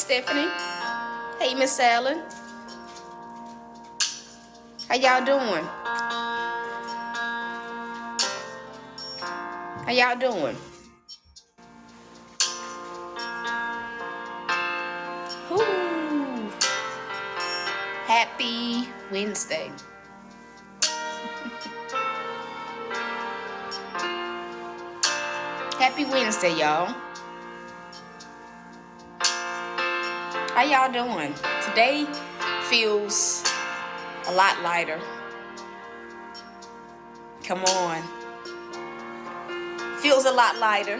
Stephanie. Hey, Miss Allen. How y'all doing? How y'all doing? Ooh. Happy Wednesday. Happy Wednesday, y'all. How y'all doing? Today feels a lot lighter. Come on. Feels a lot lighter.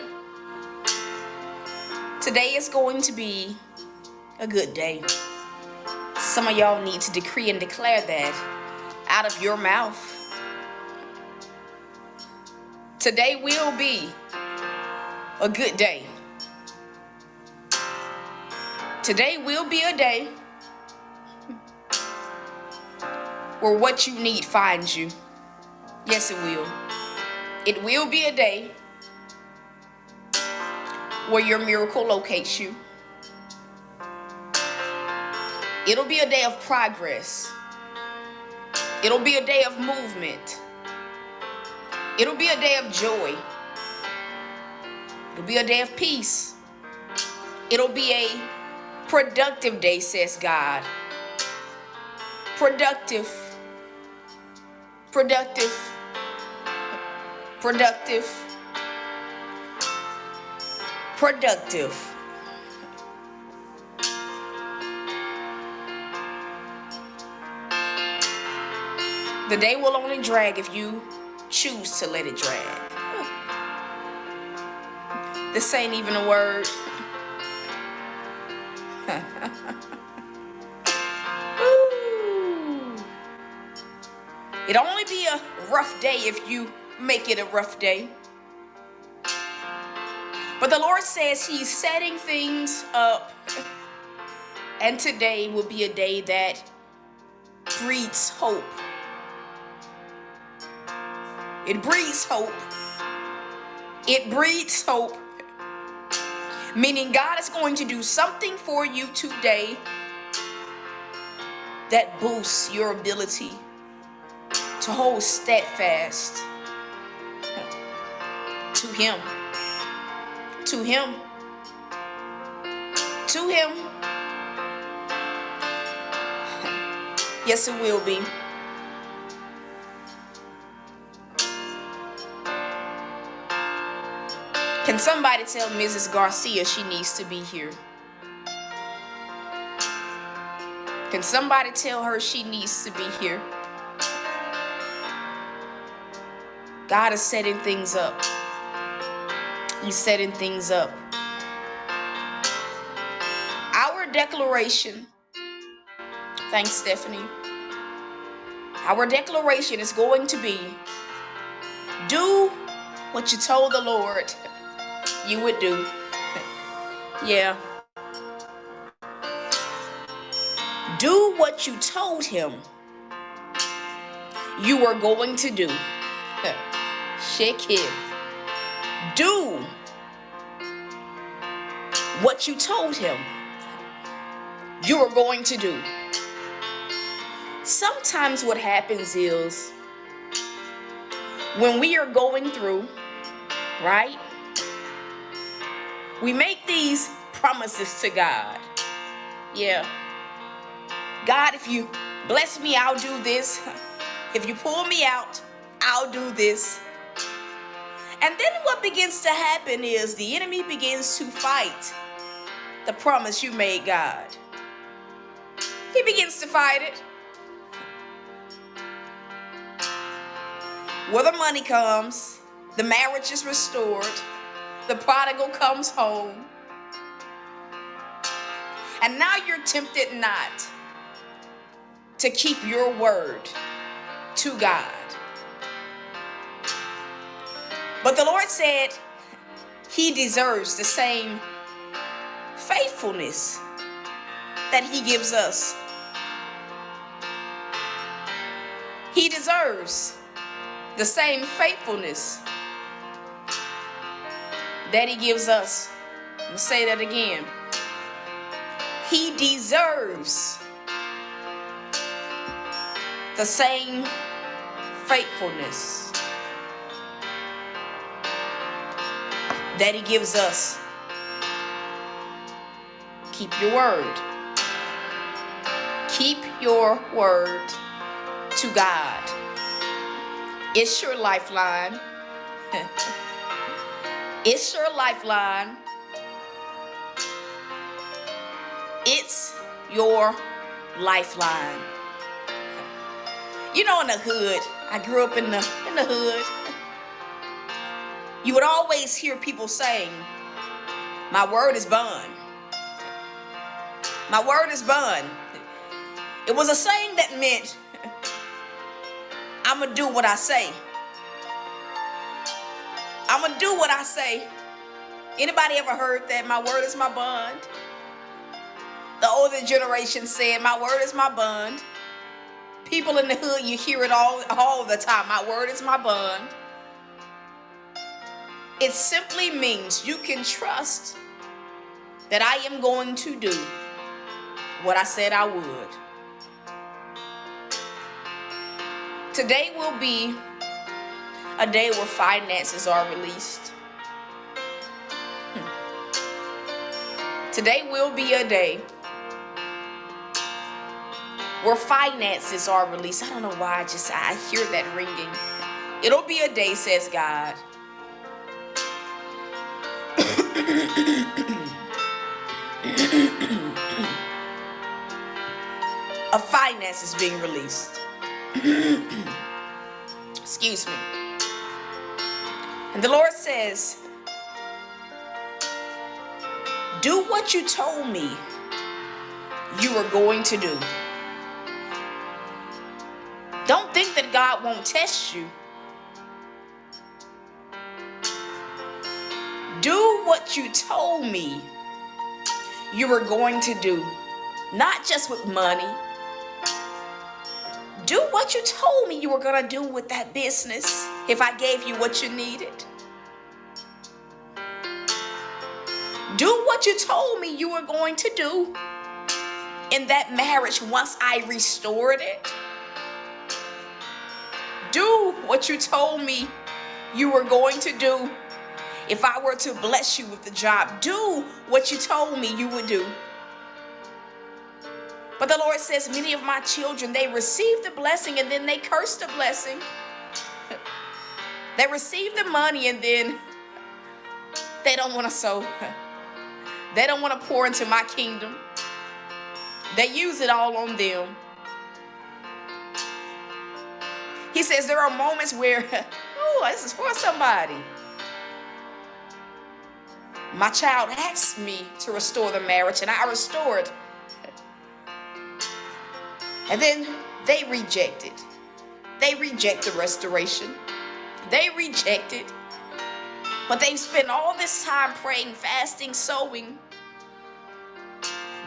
Today is going to be a good day. Some of y'all need to decree and declare that out of your mouth. Today will be a good day. Today will be a day where what you need finds you. Yes, it will. It will be a day where your miracle locates you. It'll be a day of progress. It'll be a day of movement. It'll be a day of joy. It'll be a day of peace. It'll be a productive day, says God. Productive. Productive. Productive. Productive. The day will only drag if you choose to let it drag. This ain't even a word. It'll only be a rough day if you make it a rough day. But the Lord says He's setting things up. And today will be a day that breeds hope. It breeds hope. It breeds hope. Meaning God is going to do something for you today that boosts your ability to hold steadfast to Him. To Him. To Him. Yes, it will be. Can somebody tell Mrs. Garcia she needs to be here? Can somebody tell her she needs to be here? God is setting things up. He's setting things up. Our declaration, thanks Stephanie, our declaration is going to be, do what you told the Lord you would do. Yeah. Do what you told Him you were going to do. Shake Him. Do what you told Him you were going to do. Sometimes what happens is when we are going through, right? We make these promises to God. Yeah. God, if you bless me, I'll do this. If you pull me out, I'll do this. And then what begins to happen is the enemy begins to fight the promise you made God. He begins to fight it. Where the money comes, the marriage is restored, the prodigal comes home. And now you're tempted not to keep your word to God. But the Lord said He deserves the same faithfulness that He gives us. He deserves the same faithfulness that He gives us. I'll say that again. He deserves the same faithfulness that he gives us. Keep your word. Keep your word to God. It's your lifeline. It's your lifeline. It's your lifeline. You know, in the hood, I grew up in the hood. You would always hear people saying, my word is bond. My word is bond. It was a saying that meant, I'm going to do what I say. I'm going to do what I say. Anybody ever heard that? My word is my bond. The older generation said, my word is my bond. People in the hood, you hear it all the time. My word is my bond. It simply means you can trust that I am going to do what I said I would. Today will be a day where finances are released. Today will be a day where finances are released. I don't know why, I hear that ringing. It'll be a day, says God. Of finances being released. Excuse me. And the Lord says, do what you told me you were going to do. Don't think that God won't test you. Do what you told me you were going to do. Not just with money. Do what you told me you were going to do with that business if I gave you what you needed. Do what you told me you were going to do in that marriage once I restored it. Do what you told me you were going to do if I were to bless you with the job. Do what you told me you would do. But the Lord says many of my children, they receive the blessing and then they curse the blessing. They receive the money and then they don't want to sow. They don't want to pour into my kingdom. They use it all on them. He says there are moments where, oh, this is for somebody. My child asked me to restore the marriage and I restored. And then they reject it. They reject the restoration. They reject it. But they've spent all this time praying, fasting, sowing.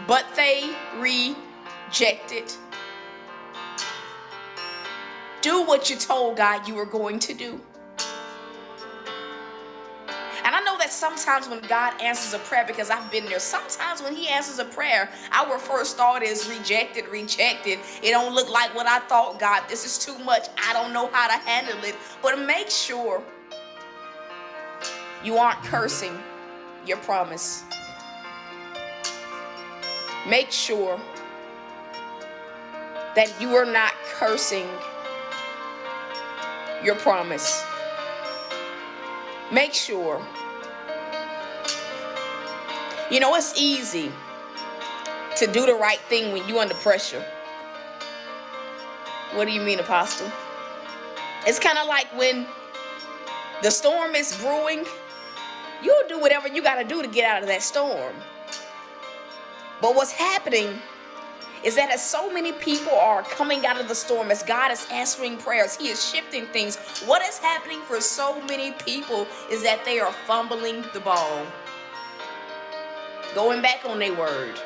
But they reject it. Do what you told God you were going to do. And I know that sometimes when God answers a prayer, because I've been there, sometimes when he answers a prayer, our first thought is rejected. It don't look like what I thought, God. This is too much. I don't know how to handle it. But make sure you aren't cursing your promise. Make sure that you are not cursing your promise. Make sure. You know, it's easy to do the right thing when you're under pressure. What do you mean, Apostle? It's kind of like when the storm is brewing, you'll do whatever you got to do to get out of that storm. But what's happening is that as so many people are coming out of the storm, as God is answering prayers, he is shifting things. What is happening for so many people is that they are fumbling the ball. Going back on their word.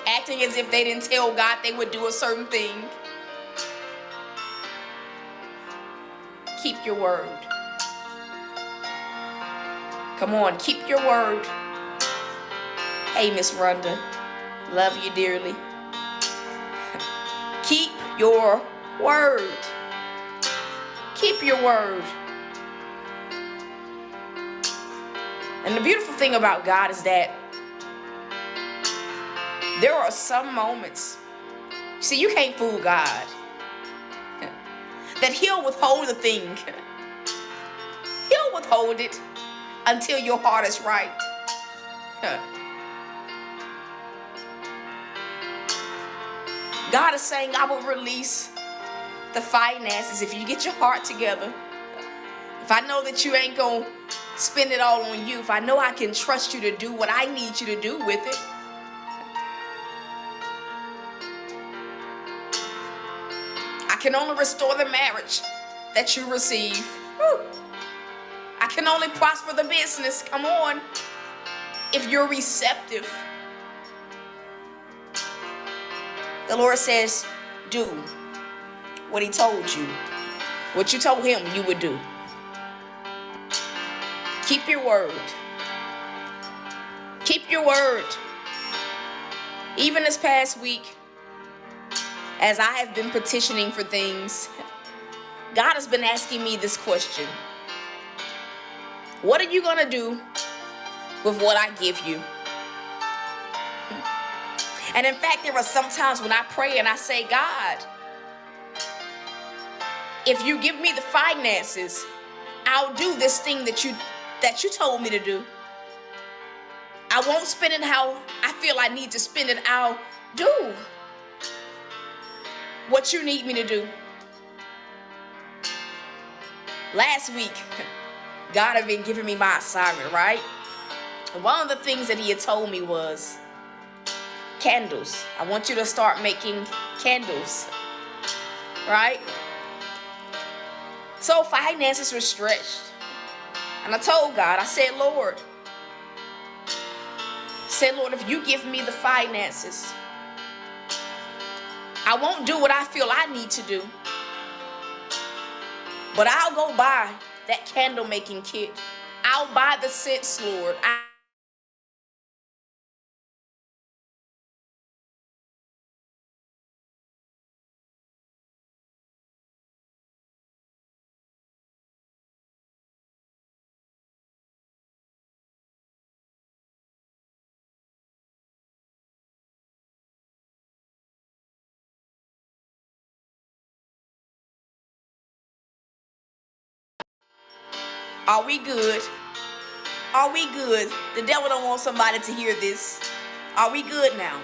Acting as if they didn't tell God they would do a certain thing. Keep your word. Come on, keep your word. Hey, Miss Rhonda. Love you dearly. Keep your word. Keep your word. And the beautiful thing about God is that there are some moments, see, you can't fool God, that he'll withhold the thing. He'll withhold it until your heart is right. God is saying, I will release the finances if you get your heart together. If I know that you ain't gonna spend it all on you, if I know I can trust you to do what I need you to do with it. I can only restore the marriage that you receive. Woo. I can only prosper the business, come on, if you're receptive. The Lord says, do what he told you. What you told him you would do. Keep your word. Keep your word. Even this past week, as I have been petitioning for things, God has been asking me this question. What are you going to do with what I give you? And in fact, there are some times when I pray and I say, God, if you give me the finances, I'll do this thing that you told me to do. I won't spend it how I feel I need to spend it. I'll do what you need me to do. Last week, God had been giving me my assignment, right? And one of the things that he had told me was candles. I want you to start making candles, right? So finances were stretched. And I told God, I said, Lord, if you give me the finances, I won't do what I feel I need to do, but I'll go buy that candle making kit. I'll buy the scents, Lord. Are we good? Are we good? The devil don't want somebody to hear this. Are we good now?